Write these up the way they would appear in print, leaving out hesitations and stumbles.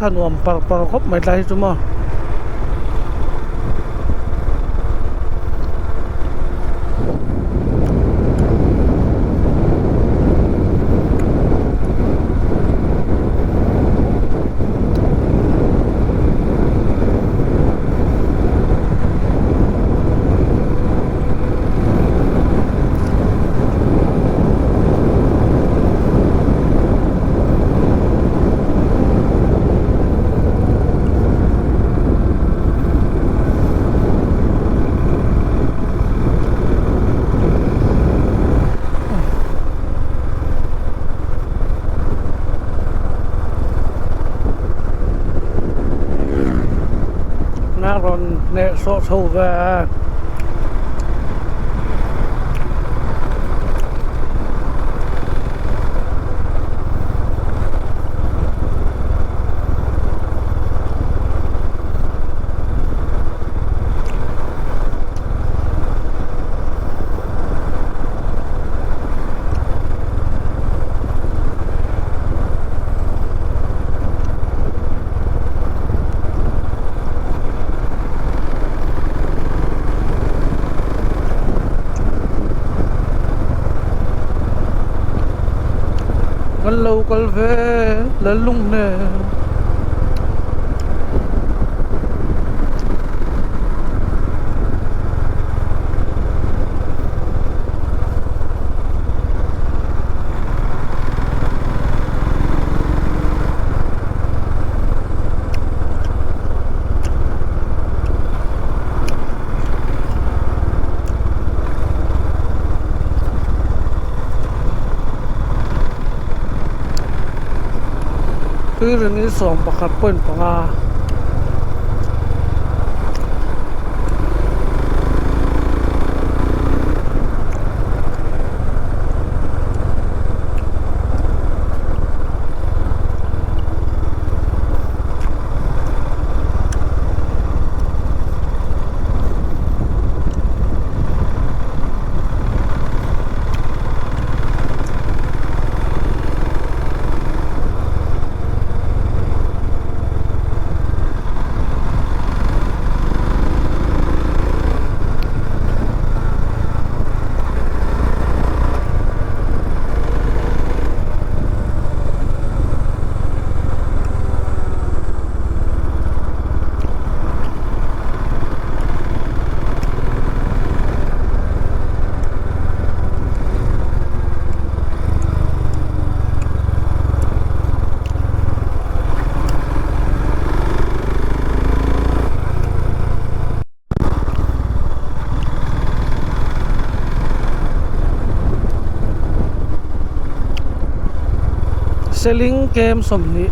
thanuam par khop mai lai chuma nè so sâu về lâu qual về là lung nèคือนี้สองประคับเปิ้นปลาselling game สมนี้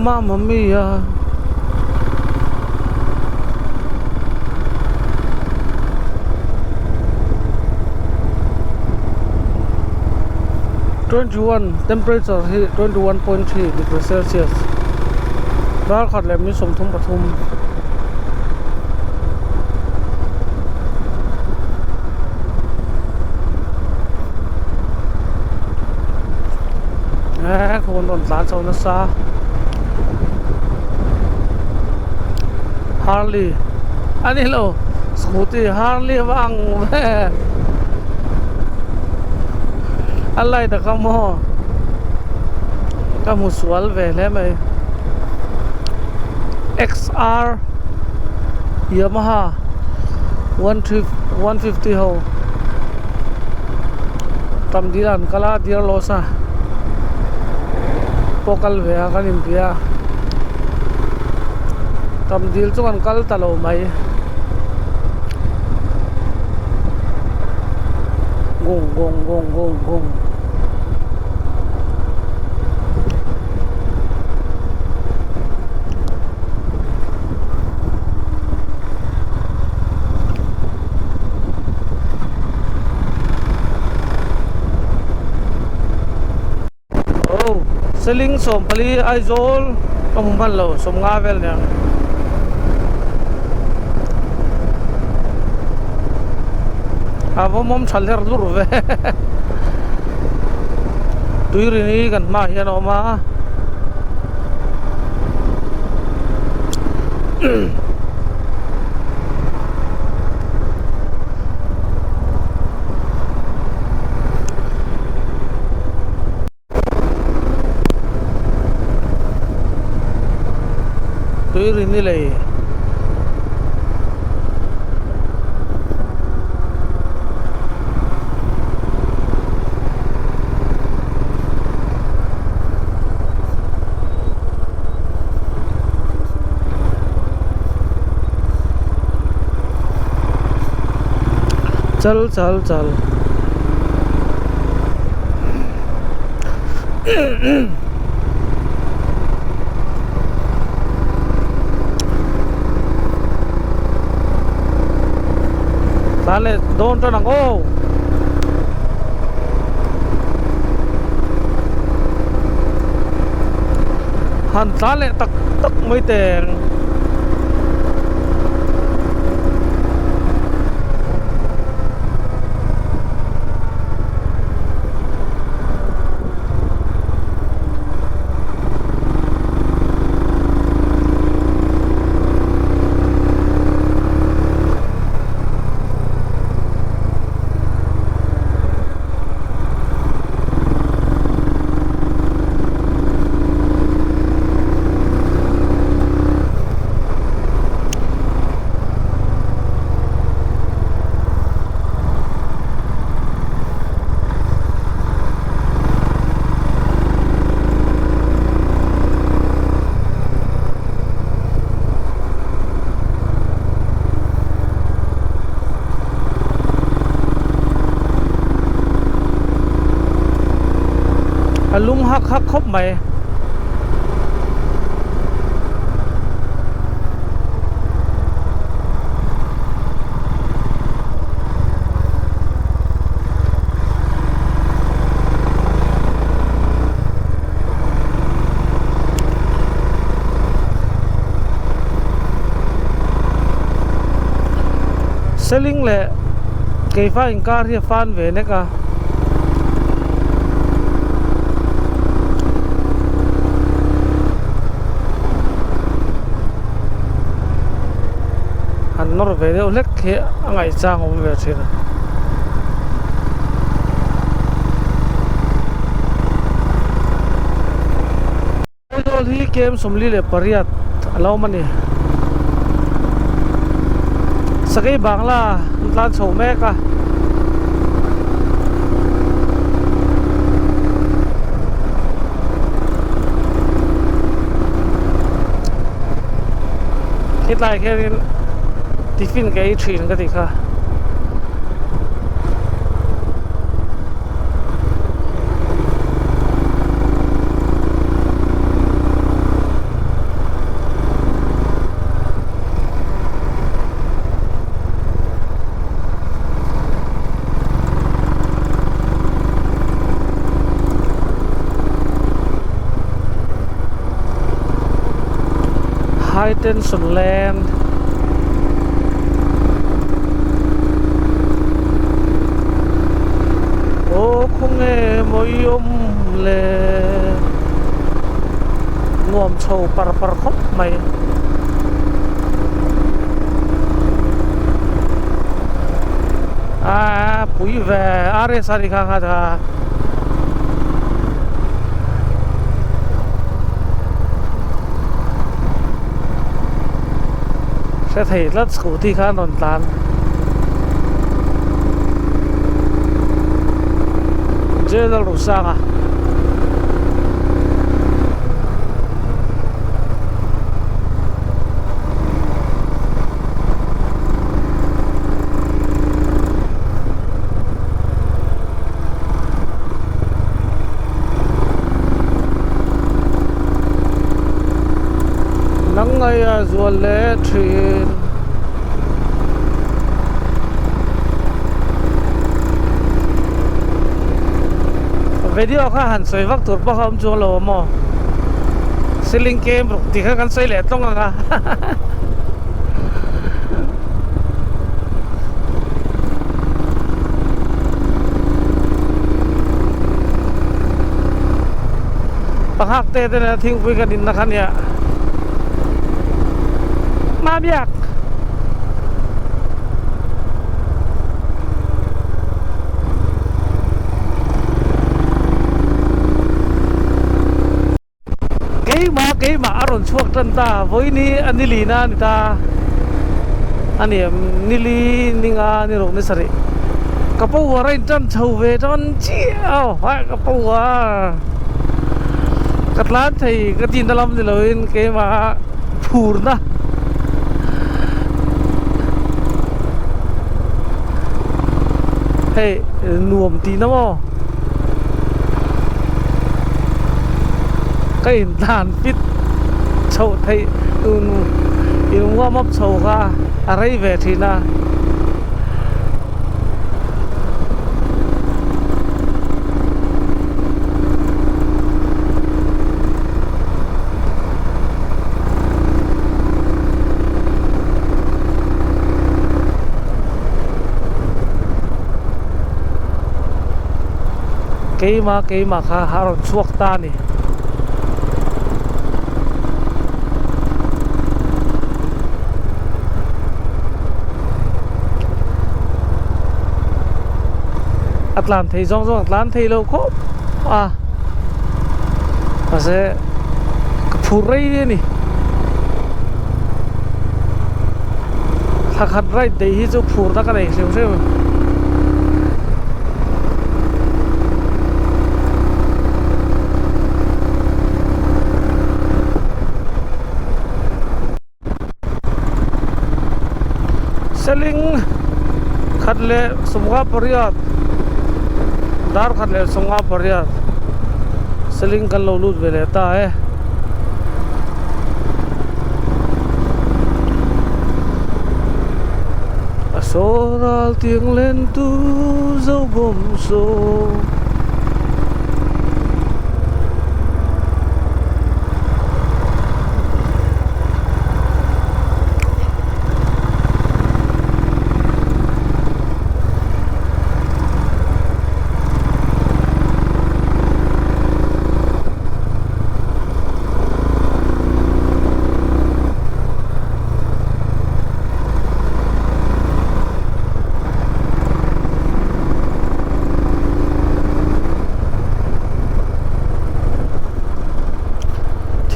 Mamma mia 21 temperature 21.3 degrees Celsius ร้านขัดแหลมนิสมทุ่งปทุมคนอ่อนล้านโซนัสซาฮาร์ลีอันนี้เราสกูตี้ฮาร์ลีว่างแม่อะไรแต่ก็มอก็มุสวลเวลไหม XR Yamaha 150 ho ตำดีดันกลาเดียร์โลซาปกัลเวะกันอิมเปียตำดีลจุกันกัลตะโลไหมงง oh seling som pali aizol kamuman lo som ngavel niya avo mom chaler lur ve tuiri ni kan ma hian oma tuiri ni lei चल चल चल Tale doon to nang oh han tale tak tak mới tiền lung hắc hắc khóc mày selling lệ cái pha hình car thì fan về nè cả nor về đâu lết kia ngày trang không về trên rồi thì kem sum li le pariat alo mani sakai bangla tlan chho me ka hit lại cái tiffin cái chuyện cái gì cả high tension land không nghe mỗi le ngom sâu par khóc mày bụi về are sari khang ha sẽ thấy rất khổ thi khá non tán dễ là đủ sang à nắng ngày ruột lệ thuyền video kha han soi vak tur pa khom chu lo mo ceiling game ruk ti kha kan soi le tong anga pahak te te na thing pui ka din na khan ya ma biak cái mà aron chuak tan ta với ni anili na ni ta ani nili ninga ni rong ni sari kapo warai tan chau ve tan chi ao ha kapo wa katlan thai ka tin dalam ni loin ke ma phur na hey nuam ti na mo cái đàn fit sầu thấy in qua móc sầu ra à đây về thì na cái mà khá haron suak ta ni Atlan thấy rong Atlan thấy lâu khóc à mà sẽ phù rây đi nè thằng hạt rây đấy hi chỗ phù ta cái này xem selling khát lệ sumga pariat dar khat le songa pariat seling kan lo lut vele ta hai asoral tiếng lên tu dấu gom so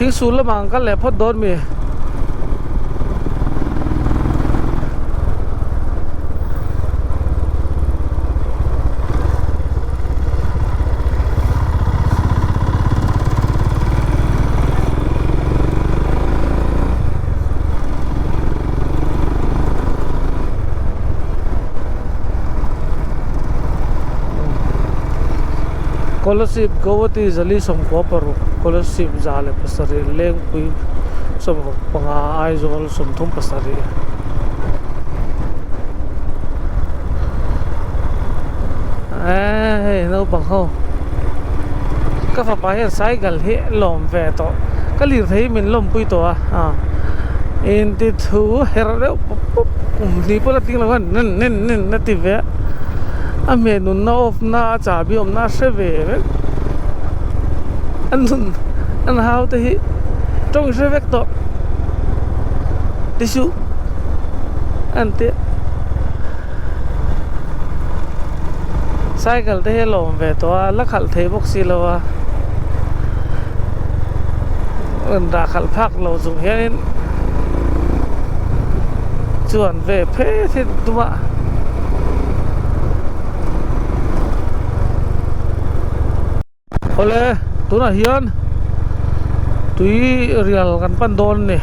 ทิ้งศูนย์ละมังกันแหละพอโดนมีKolosip gawati zali som ko paru kolosip zale pasari leng pui som panga ai zol som thum pasari no bang ho ka fa pa he sai gal he lom ve to ka lir thei min lom pui to a in ti thu her re ni pola ting lawan nen na ti ve a me nun na of na cha bi om na se ve an nun an hau te hi trong se vek to ti su an te cycle te he lom ve to la khal thei bok si lo wa an da khal phak lo zum hian chuan ve phe thi tuma ole tuna hian tui rial kan pan don ni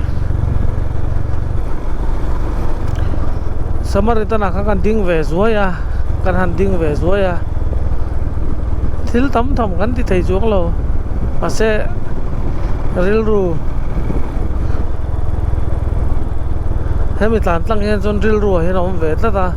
samar itana kan ding ve zuaya kan han ding ve zuaya thil tam tham kan ti thei chuang lo ase ril ru hemi tlan tlang hian chon ril ru hian om ve tla ta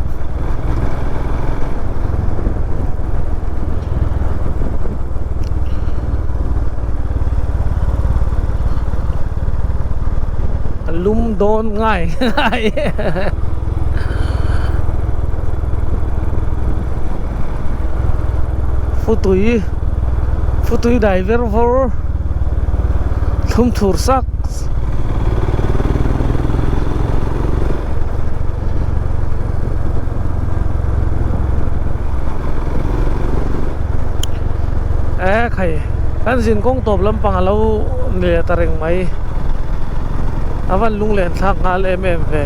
lum don ngai ngai futui diver for lum thur sak khai kan zin kong top lampang alo le tareng mai awan lung len thak ngal ve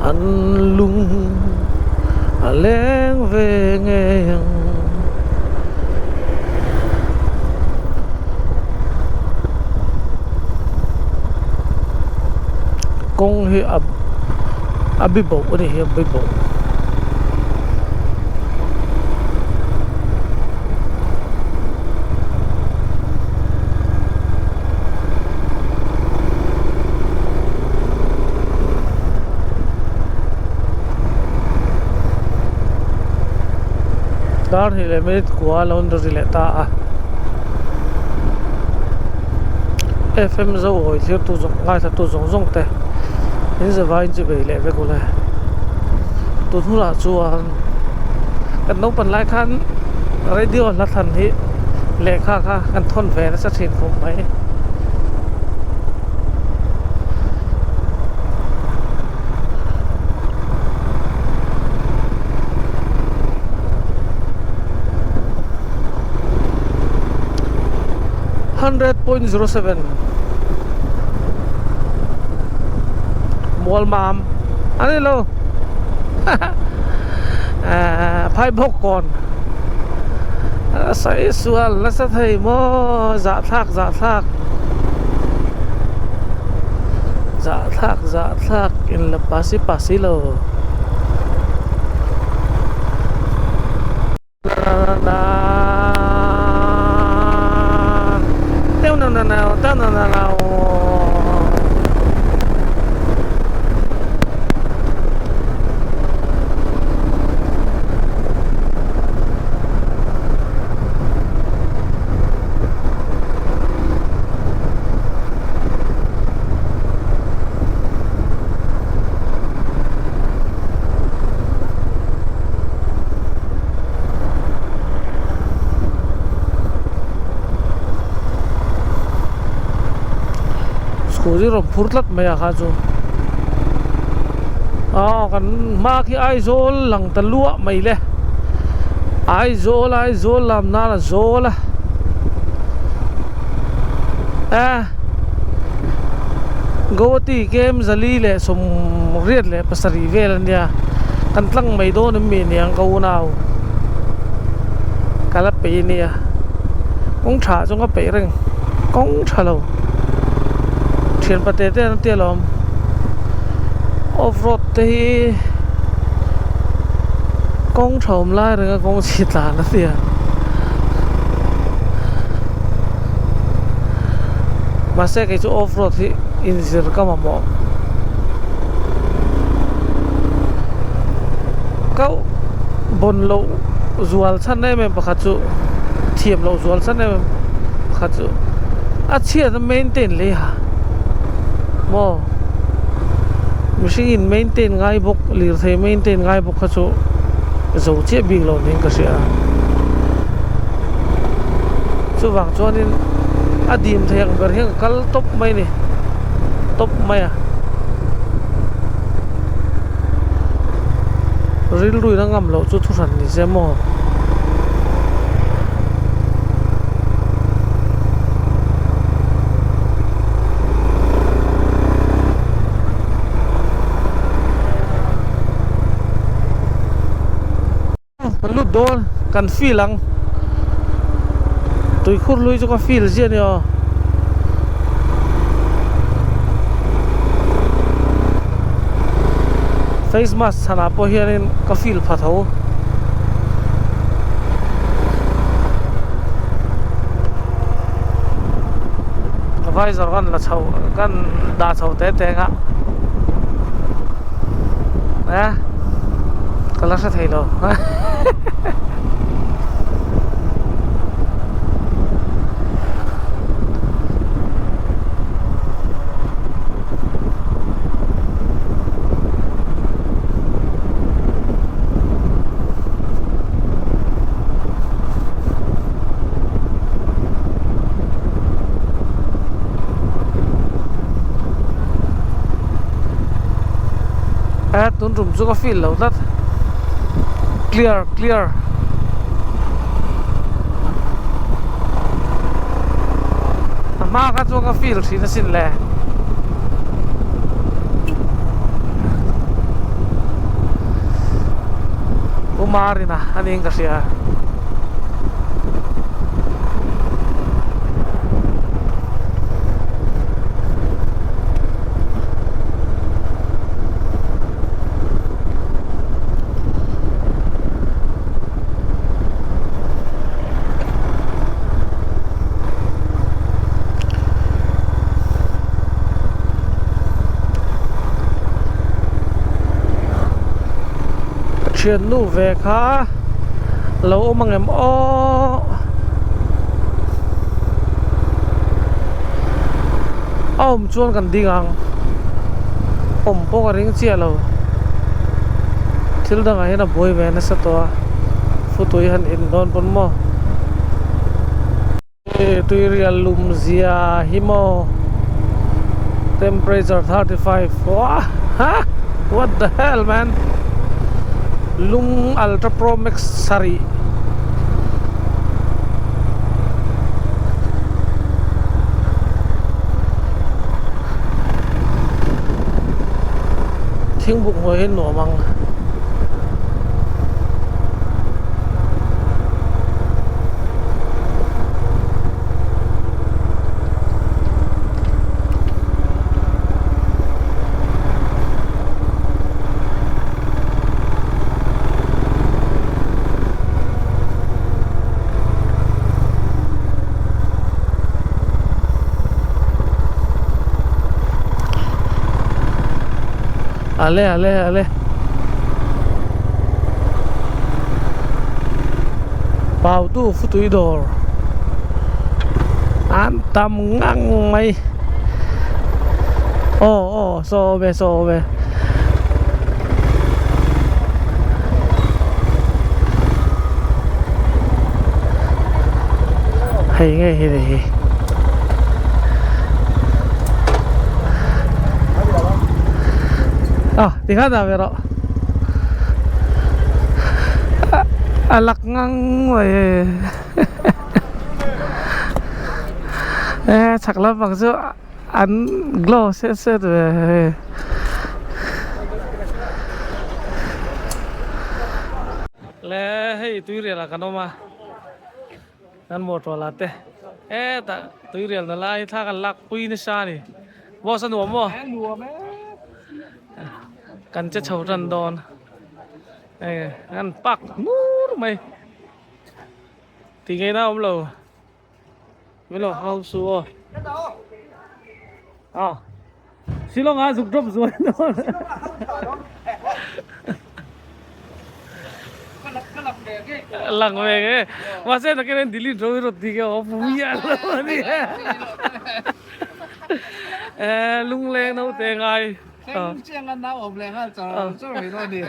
an lung leng về nghe con hi abibo ni hi abibo dar hi le minute kwa laundry le ta FM zo hoi thir tu zong ngai tha tu zong zong te in ze vai ji be le ve ko le tu thu la chuan kan no pan lai khan radio la than hi le kha kan thon ve na sa thin khom mai .07 mol mam ani lo phai bốc còn sai sual la sa thei mo dạ thak in la pasi lo nào Kuzi rom phurtlat maya kha chu kan ma khi ai zol lang ta lua mai le ai zol lam na la zola gowati game zali le som riat le pasari vel ania kan tlang mai do na mi niang ko naw kala pe nia kong tha chung ka pe reng kong thalo thiền bát tê nó tia lom off road thì con trộm lại rồi con xịt là nó tia mà xe cái chỗ off road thì in gì cả mà mỏ câu bồn lậu rual săn này mình bắt chữ thiềm lậu rual săn này mình bắt chữ chia nó maintain lấy hả mo machine maintain ngai bok lir the maintain ngai bok kha chu zo che bing lo ning ka sia chu wang chuanin adim theng ber heng kal top mai ni top mai ril rui na ngam lo chu thu ran ni se mo lut don kan feel ang tui khur lui cho ka feel zia ni face mask sana po hianin ka feel phatho visor kan la chau kan da chau te te nga nè color sẽ thấy đâu tun rum chu ka feel lo that clear ma ka chu ka feel thi na sin le umarina aning ka siya chuyện nu về khá lâu mà em ông chuan cần đi ngang ông bố cái ring chia lâu til đang ấy là boy về nó sẽ to phụ tuổi hắn in don pon mo tuổi real lum zia himo temperature 35 wow huh? What the hell man Lung Ultra Pro Max Sari Thiên bụng ngồi hết nổ măng Ale Pau tu futui dor Antam ngang mày so về hay ngay hay di kada pero alak ngang vậy chắc là bằng số ăn glow set về le hey tuy riêng là cái mà ăn một rồi là thế ta tuy riêng là lại thà cái lạc quy nó xa đi vô sân đùa màกันจะเฉารันดอนงั้นปักนู้นไหมตีไงนะผมเราไม่เราเข้าสู้สิลองสุกจบสวยนอนหลังเวกว่าเส้นตะเกียงดิลิทรถดีแกอ๋อฟุ้งยาแล้วนี่ลุงเล้งเอาแต่ไง这样拿我们两个找回到你。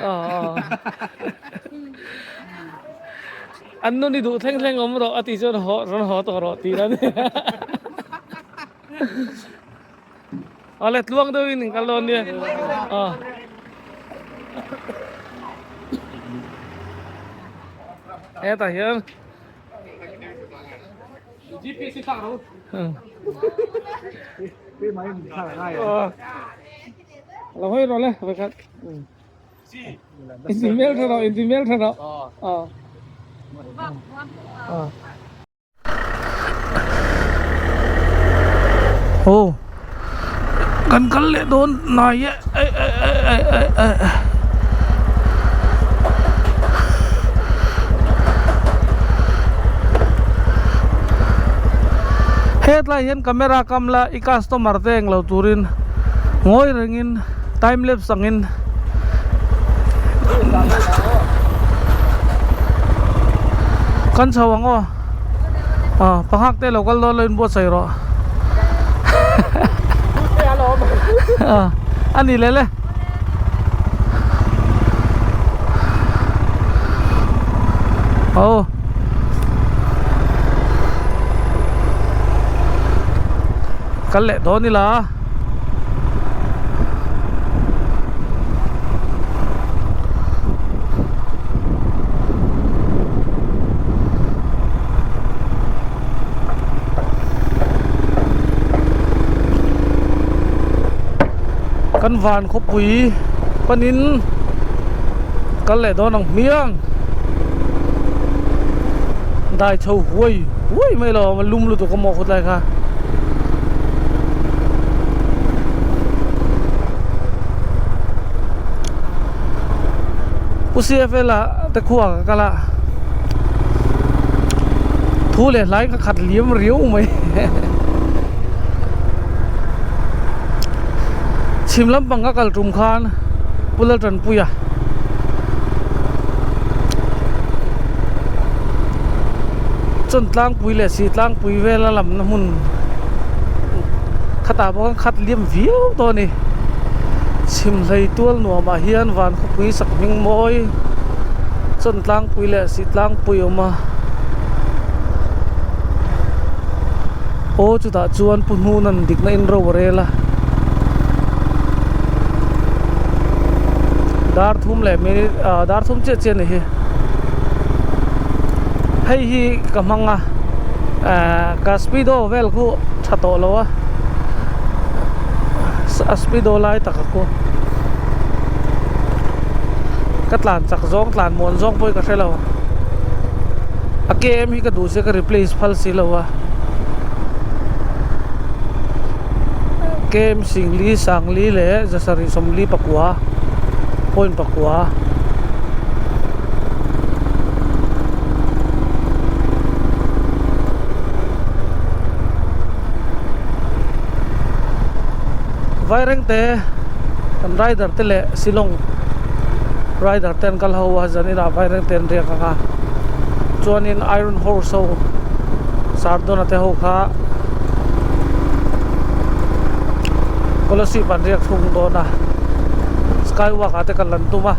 anh nó đi đủ thanh thanh ông đó thì cho họ tỏ rõ tí đó lẹt luang đâu in cái lon đi tại hiện GPS khác đâu cái máy mình khai lại là hơi rồi đấy phải không email thôi đóกันเลยโดนหน่อย headline hian camera kamla I customer te eng lo turin ngoi rengin time lapse angin kan chawango pahak te local do loin bo sai ro ani lele kalle do nila kan van khop pui panin kalle do nang miang dai chou huai mai lo ma lum lu to ko mo khut lai kha UCFL te khuwa kala thu le lai ka khat liam riu mai chimlam panga kal tum khan pulal tran puya chon tlang pui le si tlang pui vela lam na mun khata bo khat liam viu to ni chim lei tual no ma hian van khu pui sak ming moi chon tlang pui le si tlang pui ma o chu ta chuan pu nu nan dik na in ro rela dar thum le me dar thum che che ne hi hei hi kamanga ka speedo vel khu thato lowa speedo lai takako katlan chak zong tlan mon zong poi ka thelo akem hi ka du se ka replace phal si lowa kem singli sangli le jasari somli pakwa point pakwa vaireng te kan rider te le silong rider ten kal ho wa jani ra vaireng ten ria ka chuanin iron horse ho sardona te ho kha kolosi ban riak thung do na skywalk ate kan lan tuma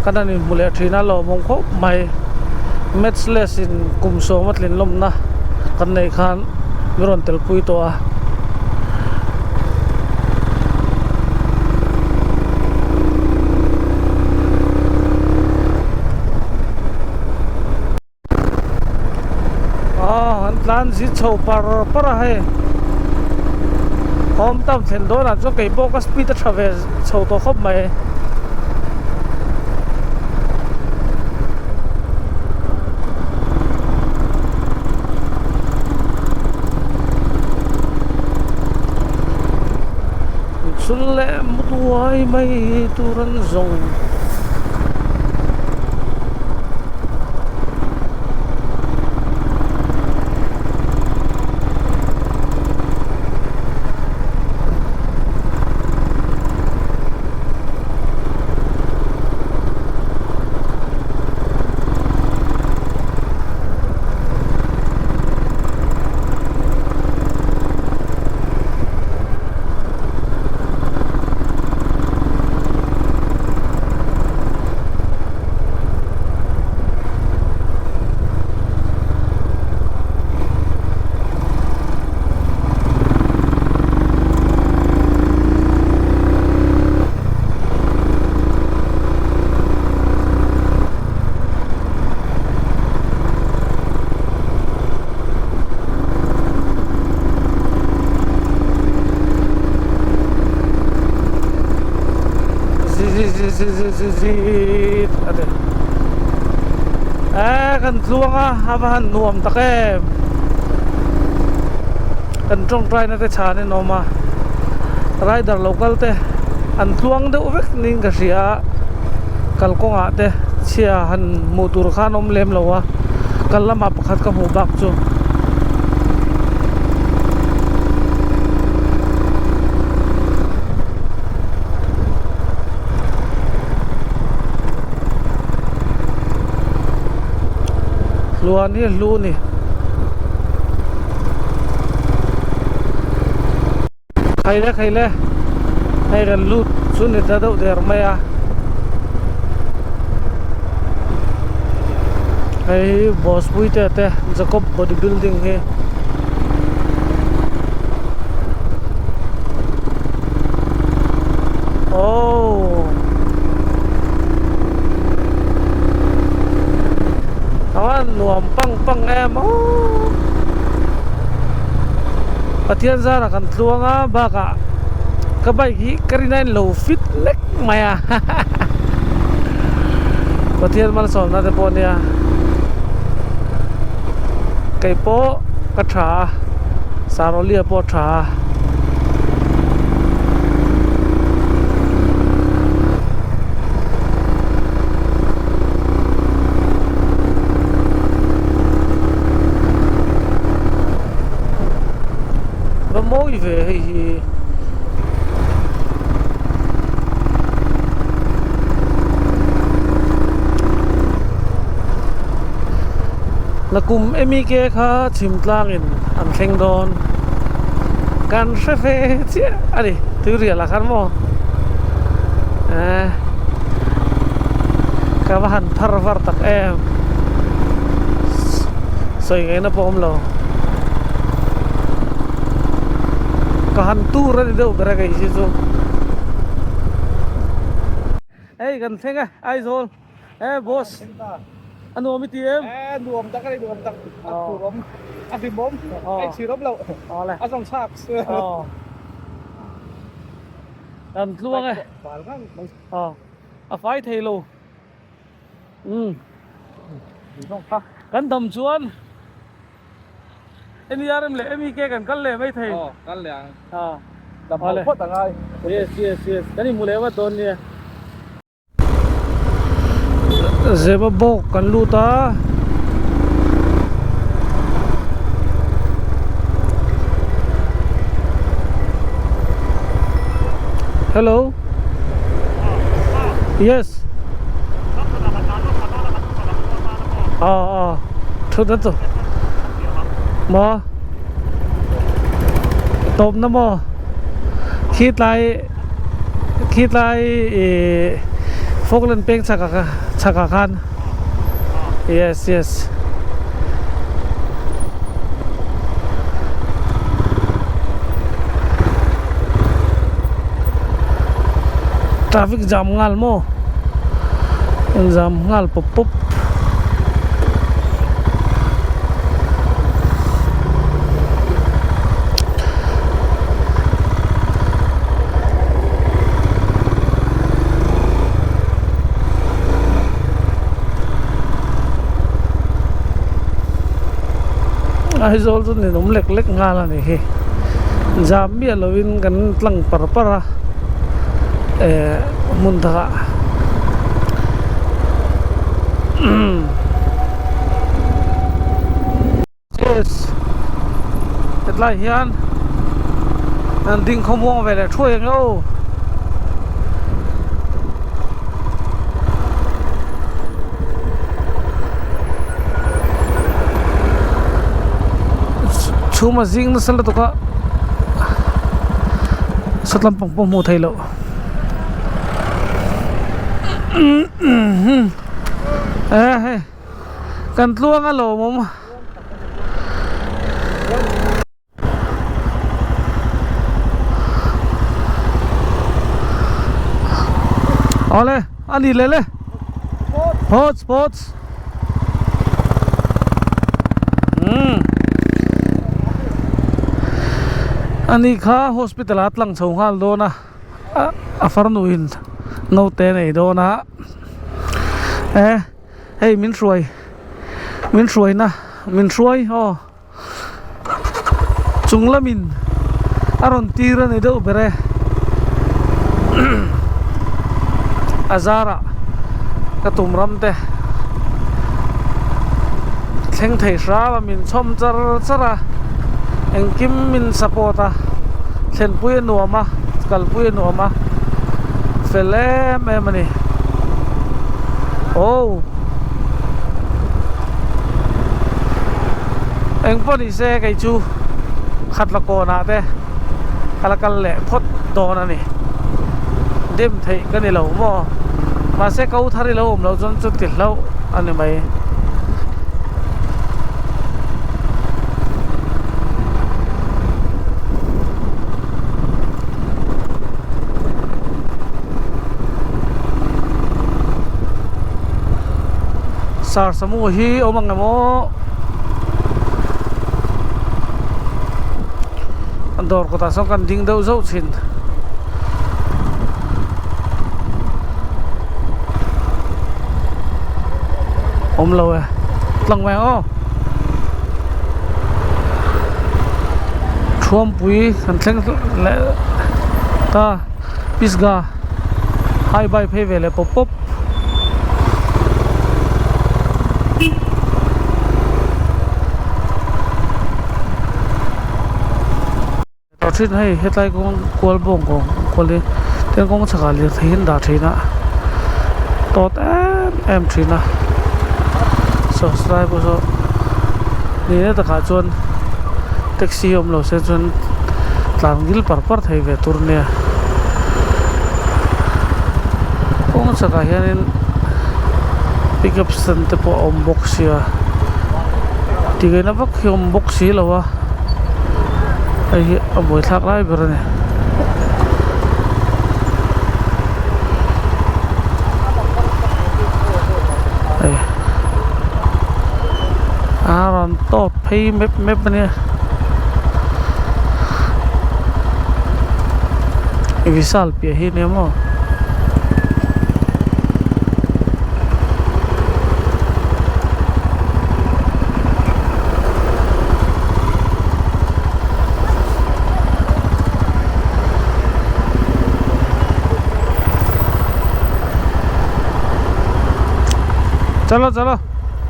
kanani mule thina lo mong kho mai matchless in kumso matlin lom na kan nei khan miron tel pui to a lan zi chou par hai hom tam then do na cho kai bo ka speed travel chou to khop mai sulle mutuai mai turan zong ade kan tluanga haban nuam take kan trong trai na te chane noma rider local te an tluang de ovek ning ka ria kalkonga te chia han motor khan om lem lowa kallama pakhat ka mu bak chu ล้วนนี่รู้นี่ใครเลยให้กันรู้สุนิตาดูเดี๋ยวไม่อะไอ้บอสปุ้ยเต้จะกบบอดี้บิลดิ้งเฮโอ้เอาว่าหน่วมปังแอมโอ้ปะเทียนซาระกันตัวงาบากะกระบายฮีกรีนันโลฟิตเล็กไหมอะปะเทียนมันสอนนะแต่ปนเนี่ยไก่โป๊ะกระถาสารเลียโป๊ะถาบะโมยเวนักกุมเอมีเกค่ะชิมตลางอินอันเข่งโดนการเซฟเสียอะไรถือเรียละครับโมkawahan parvar tak so ingay na po lo kahanturan ito beragay siso kan thenga ai zol boss ano mi tiem nuông tắc cái nuông tắc thủ bom ăn thịt bom anh xì đốm lậu ăn xong sạc ăn luôn ấy phải thầy luônกันทำชวนอันนี้ยาร์มเล่มีแค่กันเล่ไม่ถึงกันเหลียงดับพอเลยต่างไงyesกันนี่มูเลว่าต้นเนี่ยเจ็บบอกกันลูตาhello yesทุกท่านตัวมาตบนะมาคิดไรโฟกเล่นเป็งชักกัน yes traffic jam ngal mo jam ngal pop ai zol tu ni num lek ngala ni he jam mi lovin kan tlang para mun tha yes etla hian an ding khomong ve le thoi ngo chuma zing na sala to ka satlam pang mo thai lo kan tluang alo mom ole ani lele sports ani kha hospital atlang chhongal do na afarnuin no te nei do na hey min ruai na min ruai chunglamin aron tira nei do bere azara katumram te theng thei sra min chom chara engkim min sapota thlen pui nuama kal pui nuama felem emani anh phốt đi xe cái chú khát là cô nà thế là cái lệ phốt đồ nè nè đêm thấy cái này lâu mà xe câu thari lâu lâu chân chút tiền lâu anh em mày sar samu hi omang mo andor ko ta so kan ding deuh zo chin lo à tlang mèo ô chuom pui kan thleng le ta pisga hai bai phe vele pop pop thin hay hết lại con qual bông con đi tên con chả liệt thấy hiện đã thấy nè tốt em thấy nè subscribe của số đi nữa tất cả chuan taxi om lo se chuan tlang gil par thei ve tur ne con chả hian pickup stand te po om box ya ti ge na vak hiom box hi lo wa ai buổi thác lại bữa này ron tốt pay mép này visal pia hi ne mo चलो चलो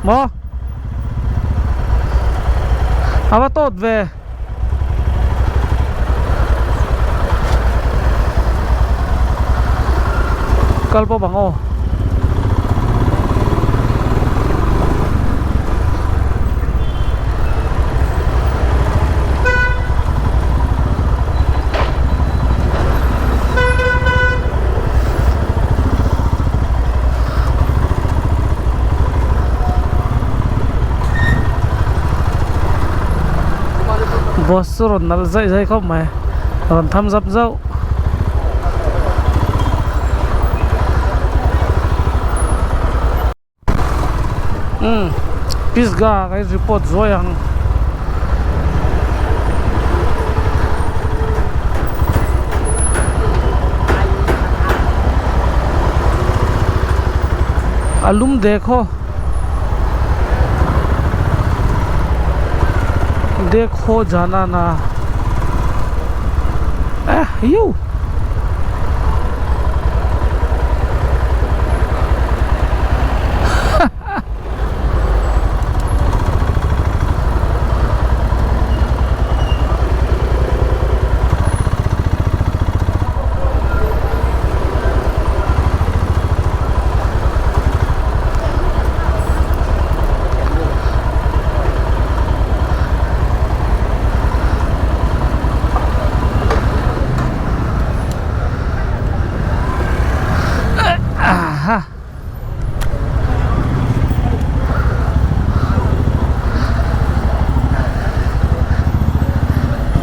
मो अब तो वे कल पो भंगो boss ron nal zai không mày ron tham dập dâu pisga cái report rồi ang alum देखो जाना ना you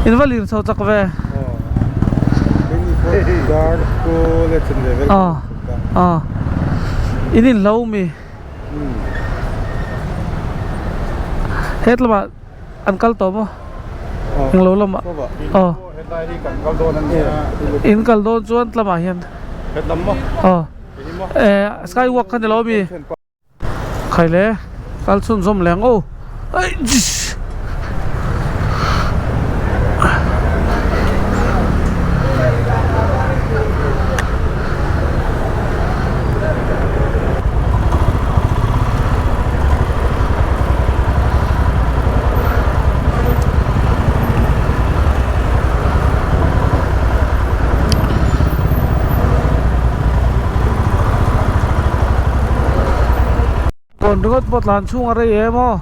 invalid sao chắc về ini lâu mi hết là bạn ăn cal to mo yang lâu lắm ạ in cal do chuan là mà hiền hết lắm mo skywalk kan lâu mi khai lẽ cal sun zoom leng ô còn rốt bột làn chung ở đây em ô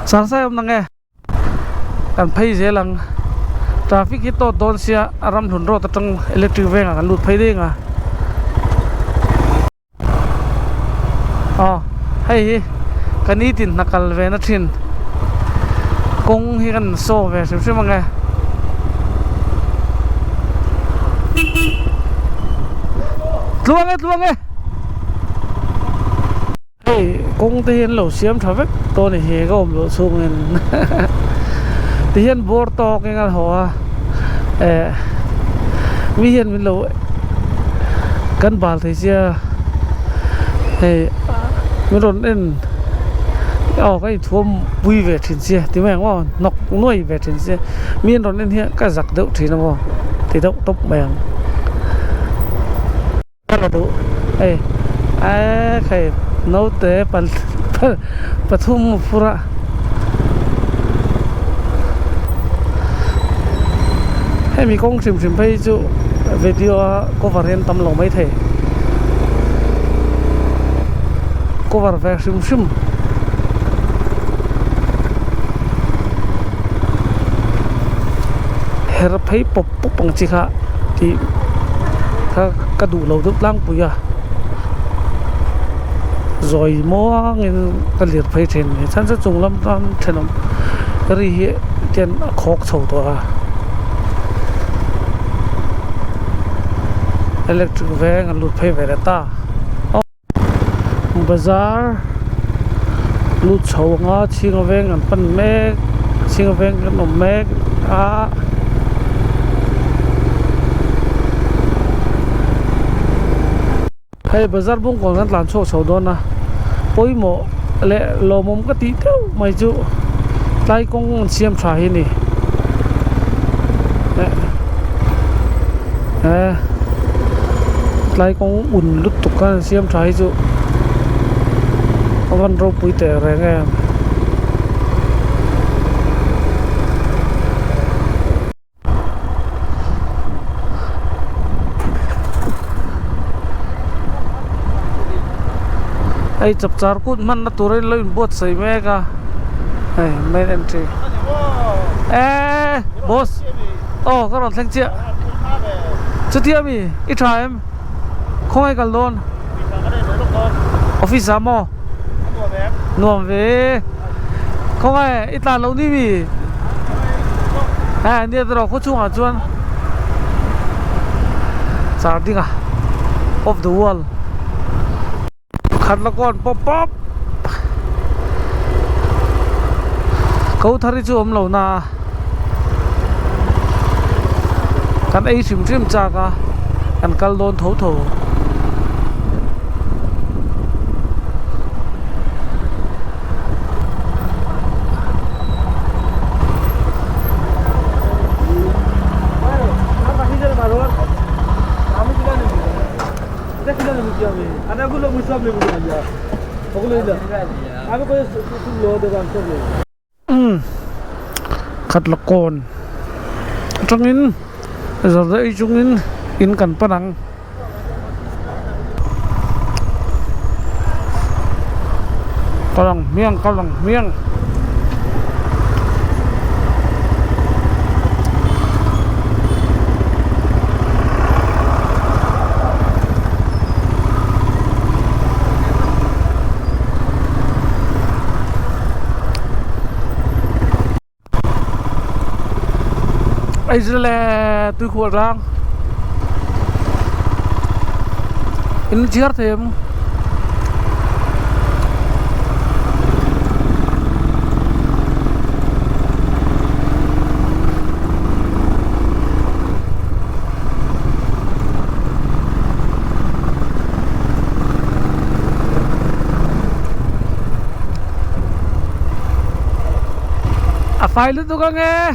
sáng sai hôm nay kan phei je lang traffic hit to don sia aram thun ro ta tang electric veng kan lut phei ding hei kan ni tin nakal ve na thin kong hi kan so ve sim sim mangai luang ấy hey kong te hian lo siam tha to ni he ga om lo chung en te hian bor to ke ngal ho mi hian min lo kan bal thei sia hey mi ron en cái thuom bui về trên xe thì mày ngon nọc nuôi về trên xe miên ron en hian ka giặc đậu thì nó thì đậu tốc bèn là đủ hey cái nấu té pathum pura hay mi công sim sim phây chu video cover hen tâm lòng mấy thể cover về sim sim her phây pop pop bằng chi kha thì ka đủ lâu đúc lang puya rồi mua cái liệt phê trên này sản xuất dùng lắm trên lắm cái gì tiền khóc sầu to electric về ngăn lụt phê về ta bazaar lụt sầu ngã chiên về ngăn pan mẹ chiên về ngăn nôm mẹ hay bazaar bung còn ngăn làm sầu sầu đó na bôi mỏ lẹ lò mồm cái tí theo mày chú tay con xiêm xài hi nè tay con ủn lút tục cái xiêm xài chú văn rô bụi tẻ rồi nghe ai chập char cút man na turai lên bot say mega ai main entry boss cái còn thanh chia chút tiếp mi ít try em không ai cần luôn office mo nuông về không ai ít là lâu đi mi đi rồi có chung à chuan sao đi à off the wall khát là con pop pop câu thari chu om lo na kan ei sim sim cha ka kan kal don tho tho Ada gula musab le gula aja. Pokoknya itu. Aku kau lo dengan tu. Khát là con trong in giờ đây chúng in cần pa nang kalang miang Israel tôi khổ răng in chiar thêm phải lên tôi có nghe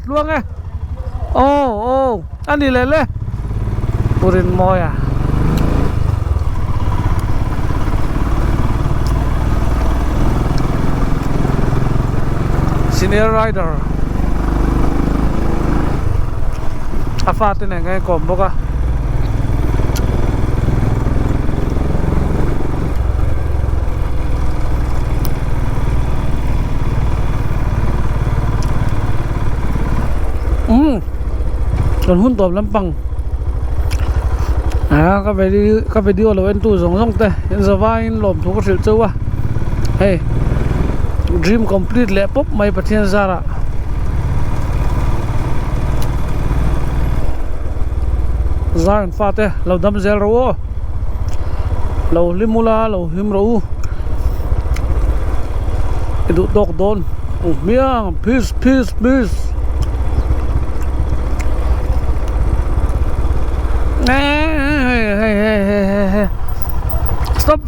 luang eh ani lele purin moya senior rider afatin ngay combo ka นหุ้นตอบลำปังก็ไปดีเราเอ็นตู้สองแต่เห็นสบายหลอมถูกกระสิบเจ้าวะเฮ้ย dream complete แล้วปุ๊บไม่ประเทศซาระซาร์ฟาเต้เราดำเซลเราเราลิมูลาเราหิมเราดูตกโดนโอ้เมียง peace hey stop